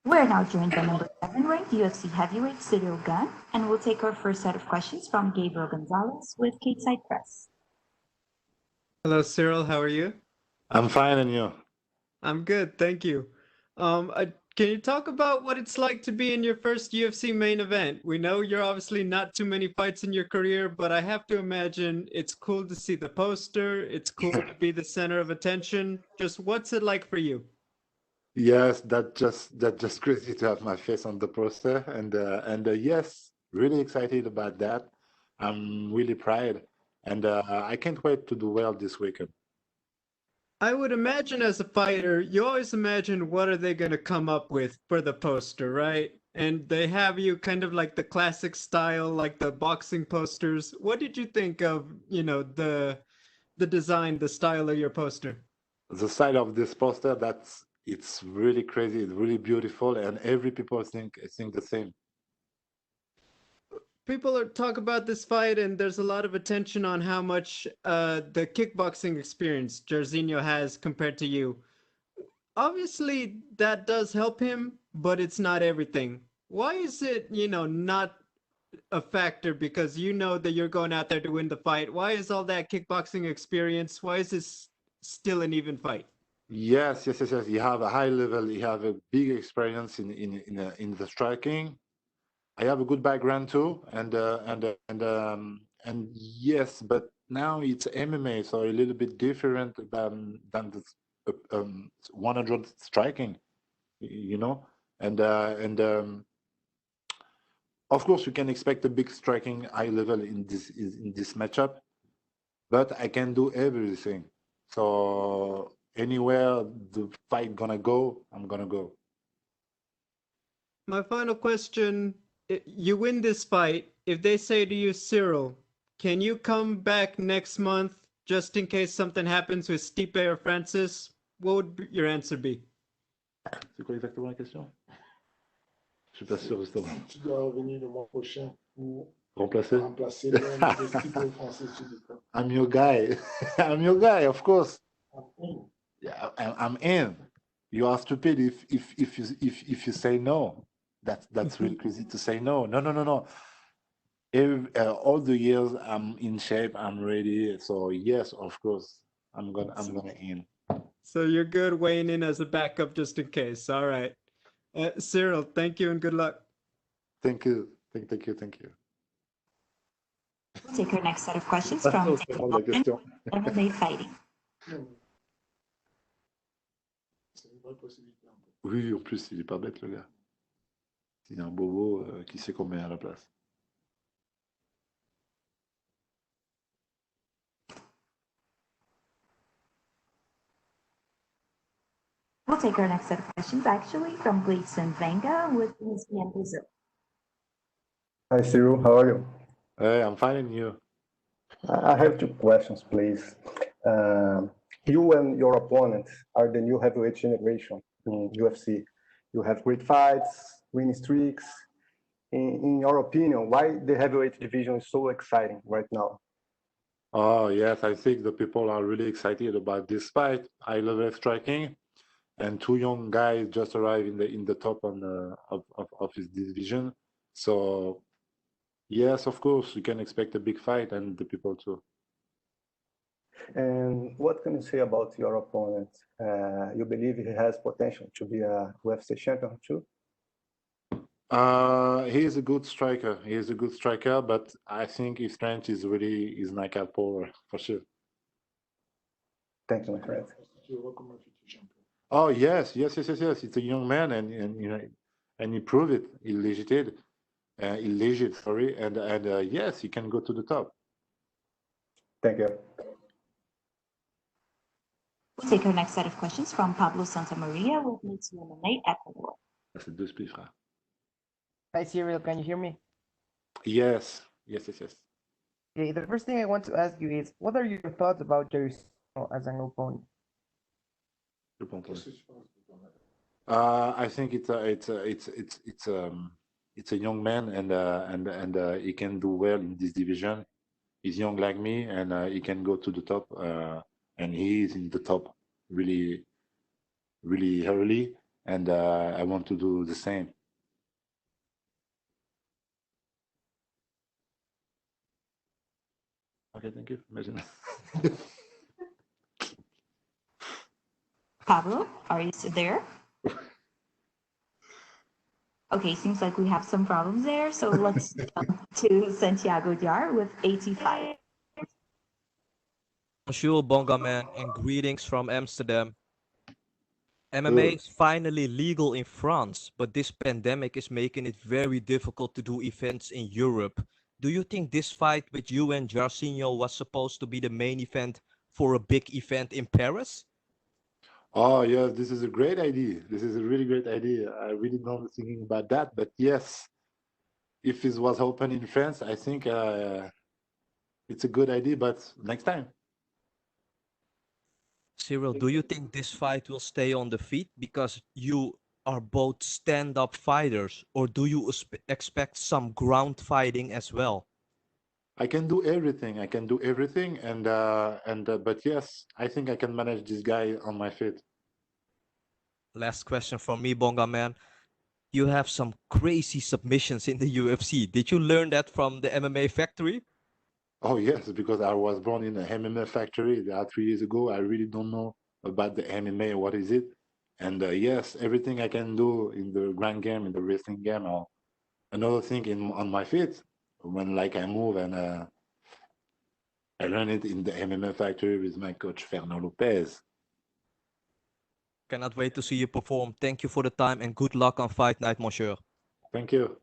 We're now joined by number 7 ranked UFC heavyweight Cyril Gane, and we'll take our first set of questions from Gabriel Gonzalez with Side Press. Hello, Cyril. How are you? I'm fine, and you? I'm good, thank you. Can you talk about what it's like to be in your first UFC main event? We know you're obviously not too many fights in your career, but I have to imagine it's cool to see the poster. It's cool to be the center of attention. Just what's it like for you? Yes, that just crazy to have my face on the poster, and yes, really excited about that. I'm really proud, and I can't wait to do well this weekend. I would imagine as a fighter, you always imagine what are they going to come up with for the poster, right? And they have you kind of like the classic style, like the boxing posters. What did you think of, the design, the style of your poster? The side of this poster, it's really crazy, it's really beautiful, and every people think the same. People are talk about this fight, and there's a lot of attention on how much the kickboxing experience Jairzinho has compared to you. Obviously, that does help him, but it's not everything. Why is it, not a factor? Because you know that you're going out there to win the fight. Why is all that kickboxing experience? Why is this still an even fight? Yes, yes, yes, yes. You have a high level, you have a big experience in the striking. I have a good background too, and yes, but now it's MMA, so a little bit different than the 100 striking, you know, and of course you can expect a big striking high level in this matchup, but I can do everything. So anywhere the fight gonna go, I'm gonna go. My final question, you win this fight. If they say to you, Cyril, can you come back next month just in case something happens with Stipe or Francis? What would your answer be? C'est quoi exactement la question? Je suis pas sûr justement. Tu dois revenir le mois prochain pour Remplacer? remplacer l'un des styles français sur le camp. I'm your guy. I'm your guy, of course. Après, Yeah, I'm in. You are stupid if you say no. That's really crazy to say no. No, no, no, no. All the years I'm in shape, I'm ready. So yes, of course, I'm gonna in. So you're good weighing in as a backup just in case. All right. Cyril, thank you and good luck. Thank you. Thank you. We'll take our next set of questions Pas from sûr, David c'est la Logan, question. MMA Fighting. non, c'est une vraie possibilité. En fait. Oui, en plus, il est pas bête, le gars. Il y a un bobo qui sait qu'on met à la place. We'll take our next set of questions actually from Gleason Venga with ESPN Brazil. Hi, Cyril. How are you? Hey, I'm finding you. I have two questions, please. You and your opponent are the new heavyweight generation in UFC. You have great fights, winning streaks. In your opinion, why the heavyweight division is so exciting right now? Oh yes, I think the people are really excited about this fight. I love striking, and two young guys just arrived in the top of his division. So yes, of course, you can expect a big fight, and the people too. And what can you say about your opponent? You believe he has potential to be a UFC champion too? He is a good striker. He is a good striker, but I think his strength is really his knockout power for sure. Thank you, my friend. Est-ce que tu le vois comme un futur champion? Oh yes, yes, yes, yes, yes. It's a young man, and you know, and he proved it. He legit, sorry, and yes, he can go to the top. Thank you. We'll take our next set of questions from Pablo Santamaria with Mitsu MMA Ecuador. C'est deux spies, frère. Hi, Cyril. Can you hear me? Yes, yes, yes, yes. Okay, the first thing I want to ask you is, what are your thoughts about Jairzinho as an opponent? Je pense. Qu'est-ce que tu penses de ton adversaire? I think it's a young man, and he can do well in this division. He's young like me, and he can go to the top. And he is in the top really, really early. and I want to do the same. Okay, thank you. Imagine. Pablo, are you still there? Okay, seems like we have some problems there. So let's jump to Santiago Jar with 85. Bonjour, Bongaman, and greetings from Amsterdam. MMA Good. is finally legal in France, but this pandemic is making it very difficult to do events in Europe. Do you think this fight with you and Jairzinho was supposed to be the main event for a big event in Paris? Oh, yes, this is a great idea. This is a really great idea. I really not thinking about that, but yes, if it was open in France, I think it's a good idea, but next time. Cyril, do you think this fight will stay on the feet because you are both stand-up fighters, or do you expect some ground fighting as well? I can do everything. I can do everything, and but yes, I think I can manage this guy on my feet. Last question from me, Bonga man. You have some crazy submissions in the UFC. Did you learn that from the MMA factory? Oh yes, because I was born in a MMA factory 3 years ago. I really don't know about the MMA. What is it? And yes, everything I can do in the grand game, in the wrestling game, or another thing on my feet when like I move, and I learned it in the MMA factory with my coach Fernando Lopez. Cannot wait to see you perform. Thank you for the time and good luck on Fight Night, monsieur. Thank you.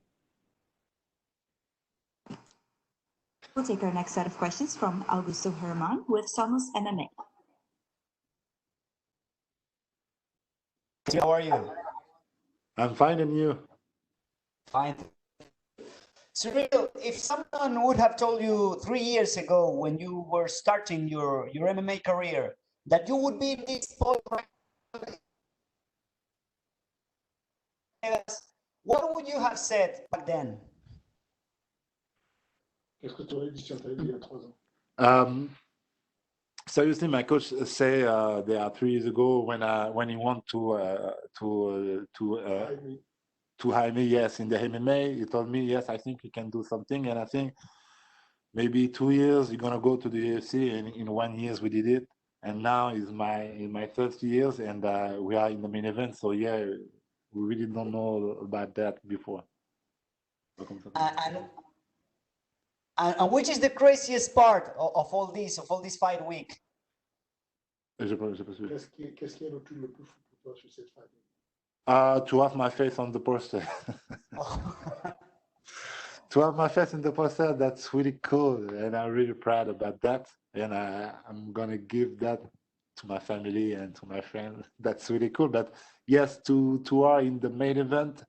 We'll take our next set of questions from Augusto Herman with Somos MMA. How are you? I'm fine, and you? Fine. Cyril, if someone would have told you 3 years ago when you were starting your MMA career that you would be in this point, what would you have said back then? Qu'est-ce que tu aurais dit si on t'avait dit il y a 3 ans? Seriously, my coach say there are 3 years ago when he want to hire me, yes, in the MMA. He told me, yes, I think you can do something, and I think maybe 2 years you're gonna go to the UFC, and in 1 year we did it, and now is my third years, and we are in the main event. So yeah, we really don't know about that before. And which is the craziest part of all this fight week? J'ai pas suivi. Qu'est-ce qui est le plus fou pour toi sur cette fight? To have my face on the poster. To have my face in the poster, that's really cool, and I'm really proud about that. And I'm gonna give that to my family and to my friends. That's really cool. But yes, to are in the main event,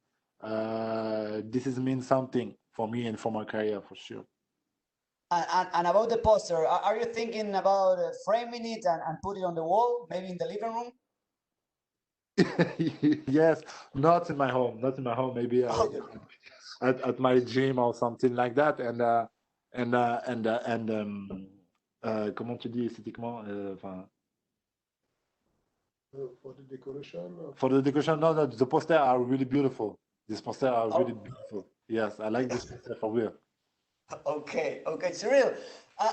this is mean something for me and for my career for sure. And about the poster, are you thinking about framing it and put it on the wall, maybe in the living room? Yes, not in my home, maybe at my gym or something like that. Comment tu dis esthétiquement, For the decoration? For the decoration, no, the posters are really beautiful. These posters are really beautiful. Yes, I like this poster for real. Okay, Cyril,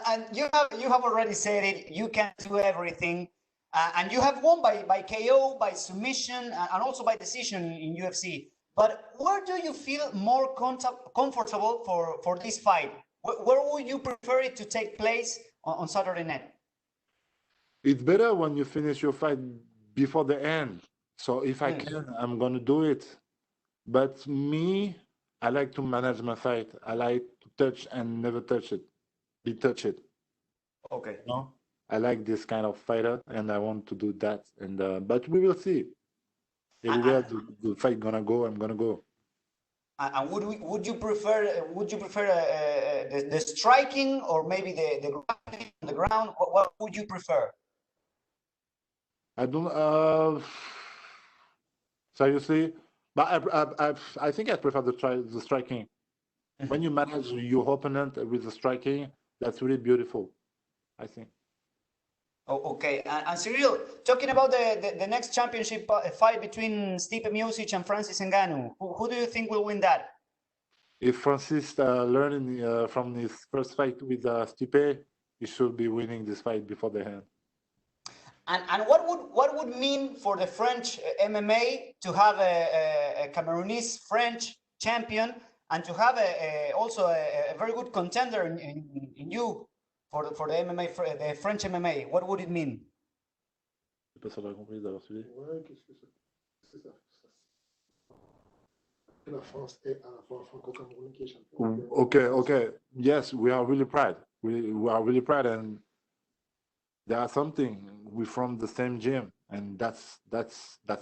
and you have already said it. You can do everything, and you have won by KO, by submission, and also by decision in UFC. But where do you feel more comfortable for this fight? Where would you prefer it to take place on Saturday night? It's better when you finish your fight before the end. So if I can, I'm gonna do it. But me, I like to manage my fight. I like to touch and never touch it. Be touched. Okay. No, I like this kind of fighter, and I want to do that. And but we will see. Everywhere the fight gonna go, I'm gonna go. And would you prefer the striking or maybe the grappling on the ground? What would you prefer? I don't. Seriously, but I think I prefer the striking. When you manage your opponent with the striking, that's really beautiful, I think. Oh, okay. And Cyril, talking about the next championship fight between Stipe Miocic and Francis Ngannou, who do you think will win that? If Francis learning from his first fight with Stipe, he should be winning this fight before the end. And what would mean for the French MMA to have a Cameroonese French champion and to have also a very good contender in you for the MMA, the French MMA? What would it mean? Je sais pas si on a compris d'avoir suivi. Ouais, qu'est-ce que ça? La France est à la fois franco-camerounais qui est champion. Okay. Yes, we are really proud. We are really proud, and there are something. We're from the same gym, and that's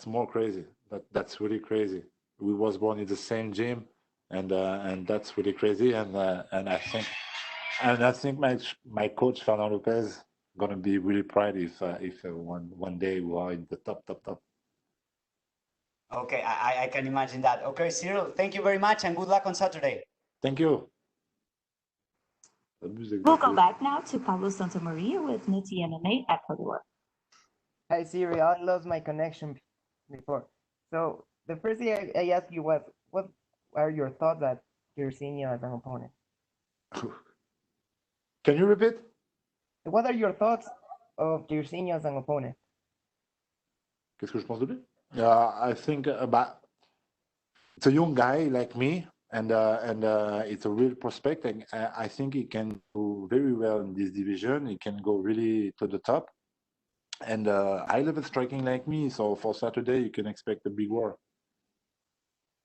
more crazy. That's really crazy. We was born in the same gym, and that's really crazy. And I think my coach Fernand Lopez gonna be really proud if one day we are in the top. Okay, I can imagine that. Okay, Cyril, thank you very much and good luck on Saturday. Thank you. We'll go back now to Pablo Santamaria with Nutty MMA Ecuador. Hi, Cyril. I lost my connection before. So the first thing I asked you was, what are your thoughts at Jairzinho as an opponent? Can you repeat? What are your thoughts of Jairzinho as an opponent? Qu'est-ce que je pense de lui? I think about it's a young guy like me, and it's a real prospect. And I think he can do very well in this division. He can go really to the top. And I love striking like me, so for Saturday you can expect a big war.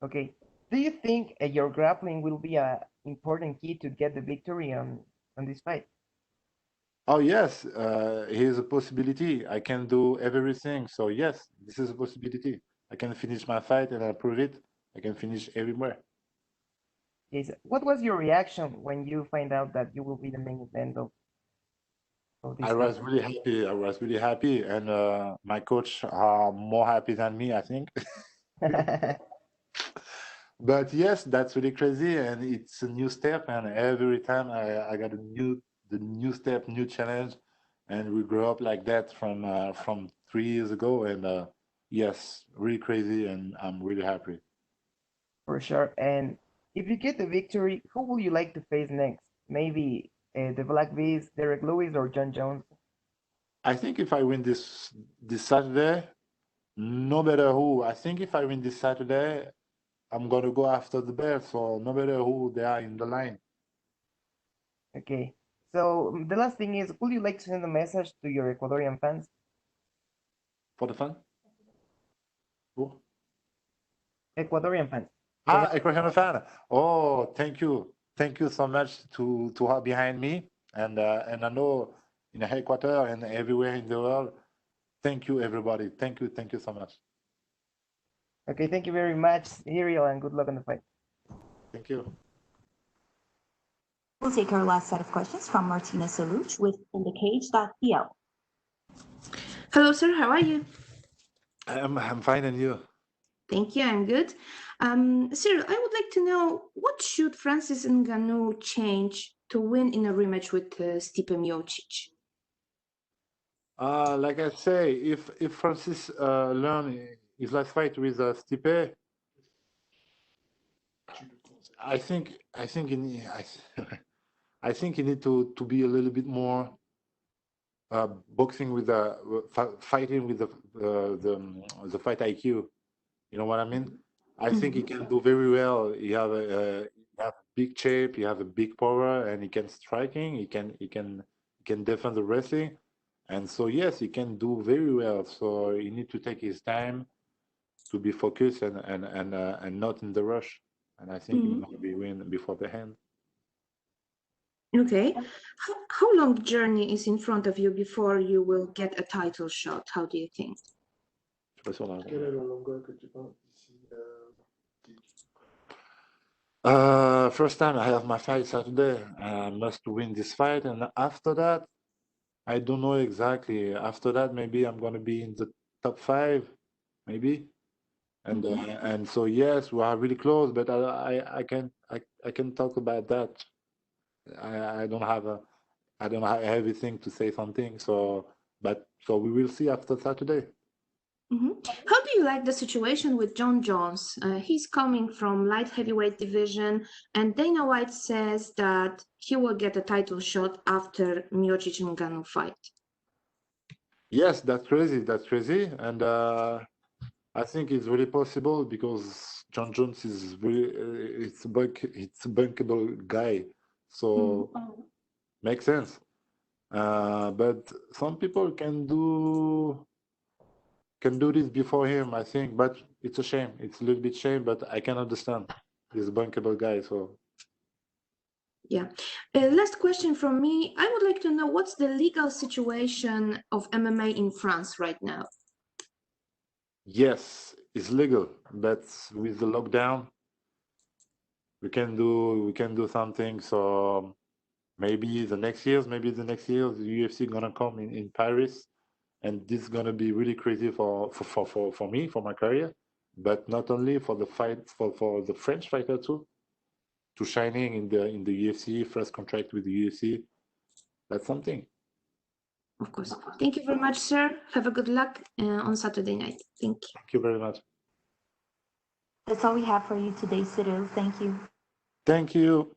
Okay. Do you think your grappling will be an important key to get the victory on this fight? Oh yes, here's a possibility. I can do everything. So yes, this is a possibility. I can finish my fight and I prove it. I can finish everywhere. Yes. What was your reaction when you find out that you will be the main event of this I was fight? really happy. I was really happy, and my coach are more happy than me, I think. But yes, that's really crazy, and it's a new step. And every time I got the new step, new challenge, and we grew up like that from 3 years ago. And yes, really crazy, and I'm really happy. For sure. And if you get the victory, who will you like to face next? Maybe the Black Beast, Derek Lewis, or John Jones? I think if I win this Saturday, no matter who, I think if I win this Saturday, I'm gonna go after the belt. So no matter who they are in the line. Okay. So the last thing is, would you like to send a message to your Ecuadorian fans? For the fun? Who? Ecuadorian fans. Ecuadorian fan. Oh, thank you. Thank you so much to have behind me. And I know in Ecuador and everywhere in the world. Thank you, everybody. Thank you so much. Okay, thank you very much, Cyril, and good luck on the fight. Thank you. We'll take our last set of questions from Martina Saluch with InTheCage.pl. Hello, sir. How are you? I'm fine, and you? Thank you. I'm good. Cyril, I would like to know what should Francis Ngannou change to win in a rematch with Stipe Miocic? Like I say, if Francis learn his last fight with Stipe, I think I think he need to be a little bit more boxing with the fighting with the fight IQ. You know what I mean? I think he can do very well. He have a big shape. He have a big power, and he can striking. He can defend the wrestling, and so yes, he can do very well. So he need to take his time to be focused and not in the rush. And I think he will be win before the end. Okay. How long journey is in front of you before you will get a title shot? How do you think? Je sais pas si on a- Quelle est la longueur que tu penses d'ici First time I have my fight Saturday. I must win this fight, and after that, I don't know exactly. After that, maybe I'm gonna be in the top 5, maybe. And so yes, we are really close, but I can talk about that. I don't have everything to say something. So But so we will see after Saturday. How do you like the situation with John Jones? He's coming from light heavyweight division, and Dana White says that he will get a title shot after Miocic and Ngannou fight. Yes, that's crazy. That's crazy, and I think it's really possible because John Jones is really it's a bankable guy, so makes sense. But some people can do this before him, I think. But it's a shame. It's a little bit shame, but I can understand. He's a bankable guy, so. Yeah. Last question from me. I would like to know what's the legal situation of MMA in France right now? Yes, it's legal, but with the lockdown, we can do something. So maybe the next year, the UFC gonna come in Paris, and this is gonna be really crazy for me, for my career, but not only for the fight for the French fighter too, to shining in the UFC, first contract with the UFC. That's something. Of course. Thank you very much, sir. Have a good luck on Saturday night. Thank you. Thank you very much. That's all we have for you today, Cyril. Thank you. Thank you.